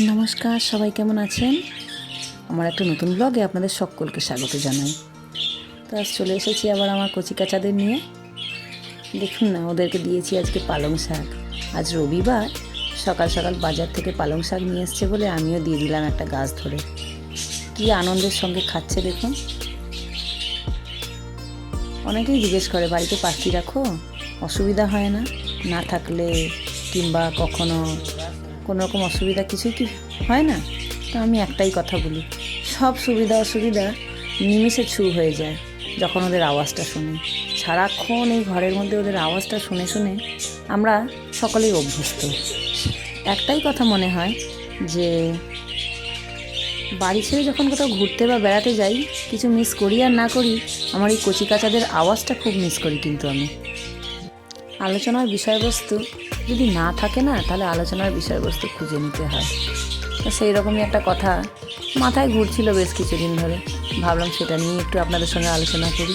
নমস্কার, সবাই কেমন আছেন? আমার একটা নতুন ব্লগে আপনাদের সকলকে স্বাগত জানাই। তো আজ চলে এসেছি আবার আমার কচিকাচাদের নিয়ে। দেখুন না, ওদেরকে দিয়েছি আজকে পালং শাক। আজ রবিবার, সকাল সকাল বাজার থেকে পালং শাক নিয়ে এসছে বলে আমিও দিয়ে দিলাম একটা গাছ ধরে। কি আনন্দের সঙ্গে খাচ্ছে দেখুন। অনেকেই জিজ্ঞেস করে বাড়িতে পাখি রাখো, অসুবিধা হয় না? না থাকলে কিংবা কখনো কোনো রকম অসুবিধা কিছুই কি হয় না? তো আমি একটাই কথা বলি, সব সুবিধা অসুবিধা নিমেষে ছু হয়ে যায় যখন ওদের আওয়াজটা শুনি। সারাক্ষণ এই ঘরের মধ্যে ওদের আওয়াজটা শুনে শুনে আমরা সকলেই অভ্যস্ত। একটাই কথা মনে হয় যে বাড়ি ছেড়ে যখন কোথাও ঘুরতে বা বেড়াতে যাই, কিছু মিস করি আর না করি, আমার এই কচিকাচাদের আওয়াজটা খুব মিস করি। কিন্তু আমি আলোচনার বিষয়বস্তু যদি না থাকে না, তাহলে আলোচনার বিষয়বস্তু খুঁজে নিতে হয়। তো সেই রকমই একটা কথা মাথায় ঘুরছিল বেশ কিছুদিন ধরে, ভাবলাম সেটা নিয়ে একটু আপনাদের সঙ্গে আলোচনা করি।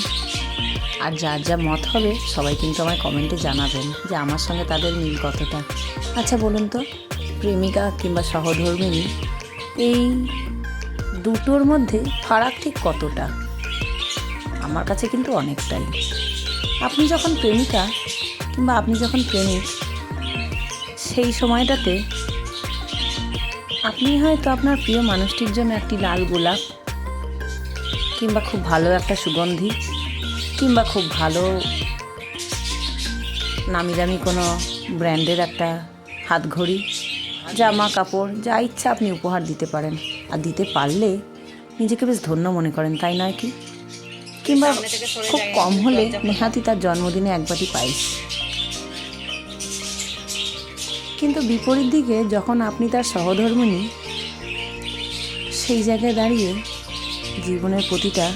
আর যার যা মত হবে সবাই কিন্তু আমায় কমেন্টে জানাবেন যে আমার সঙ্গে তাদের মিল কতটা। আচ্ছা বলুন তো, প্রেমিকা কিংবা সহধর্মিণী, এই দুটোর মধ্যে ফারাক ঠিক কতটা? আমার কাছে কিন্তু অনেকটাই। আপনি যখন প্রেমিকা কিংবা আপনি যখন প্রেমিক, সেই সময়টাতে আপনি হয়তো আপনার প্রিয় মানুষটির জন্য একটি লাল গোলাপ কিংবা খুব ভালো একটা সুগন্ধি কিংবা খুব ভালো নামি দামি কোনো ব্র্যান্ডের একটা হাতঘড়ি, জামা কাপড়, যা ইচ্ছা আপনি উপহার দিতে পারেন। আর দিতে পারলে নিজেকে বেশ ধন্য মনে করেন, তাই নয় কি? কিংবা খুব কম হলে নেহাতি তার জন্মদিনে এক বাটি পায়েস। কিন্তু বিপরীত দিকে যখন আপনি তার সহধর্মিণী, সেই জায়গায় দাঁড়িয়ে জীবনের প্রতিটা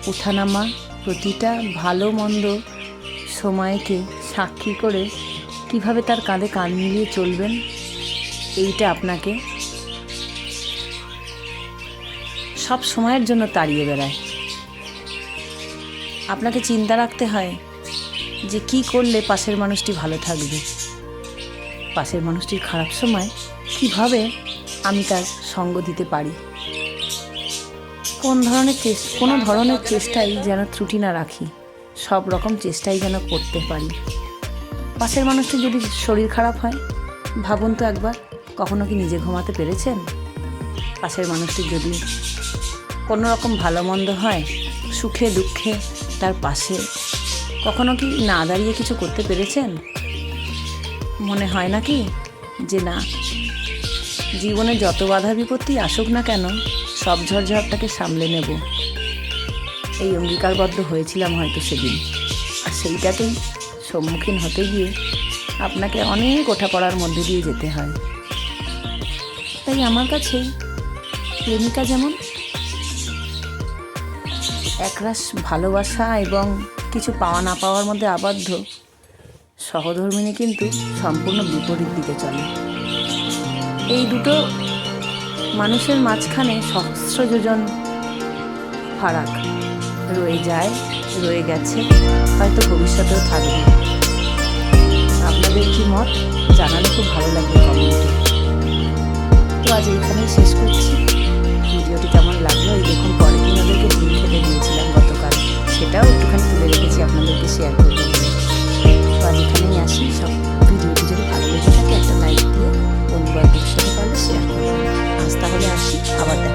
ওঠানামা, প্রতিটা ভালো মন্দ সময়কে সাক্ষী করে কিভাবে তার কাঁধে কাঁধ মিলিয়ে চলবেন, এইটা আপনাকে সব সময়ের জন্য তাড়িয়ে বেড়ায়। আপনাকে চিন্তা রাখতে হয় যে কি করলে পাশের মানুষটি ভালো থাকবে, পাশের মানুষটির খারাপ সময় কিভাবে আমি তার সঙ্গ দিতে পারি, কোনো ধরনের চেষ্টাই যেন ত্রুটি না রাখি, সব রকম চেষ্টাই যেন করতে পারি। পাশের মানুষটির যদি শরীর খারাপ হয়, ভাবুন তো একবার, কখনো কি নিজে ঘুমাতে পেরেছেন? পাশের মানুষটির যদি কোনো রকম ভালো মন্দ হয়, সুখে দুঃখে তার পাশে কখনো কি না দাঁড়িয়ে কিছু করতে পেরেছেন? মনে হয় নাকি যে না, জীবনে যত বাধা বিপত্তি আসুক না কেন, সব ঝড়ঝড়টাকে সামলে নেব, এই অঙ্গীকারবদ্ধ হয়েছিলাম হয়তো সেদিন। আর সেইটাকেই সম্মুখীন হতে গিয়ে আপনাকে অনেক ওঠাপড়ার মধ্যে দিয়ে যেতে হয়। তাই আমার কাছে প্রেমিকা যেমন একরাশ ভালোবাসা এবং কিছু পাওয়া না পাওয়ার মধ্যে আবদ্ধ, সহধর্মিণী কিন্তু সম্পূর্ণ বিপরীত দিকে চলে। এই দুটো মানুষের মাঝখানে সহস্র যোজন ফারাক রয়ে যায়, রয়ে গেছে, হয়তো ভবিষ্যতেও থাকবে। আপনাদের কি মত জানালে খুব ভালো লাগবে কমেন্টে। তো আজ এইখানেই শেষ করছি। ভিডিওটি কেমন লাগলো, এই দেখুন পরের দিন ওদেরকে ডিম খেতে দিয়েছিলাম গতকাল, সেটাও একটুখানি তুলে রেখেছি আপনাদেরকে শেয়ার করবো বলে। তো আজ এখানেই আসি। সব ভিডিওটি যদি ভালো লেগে থাকে একটা লাইক দিয়ে বন্ধু বান্ধবের সাথে পারলে শেয়ার করবেন। আজ তাহলে আসি, আবার দেখা।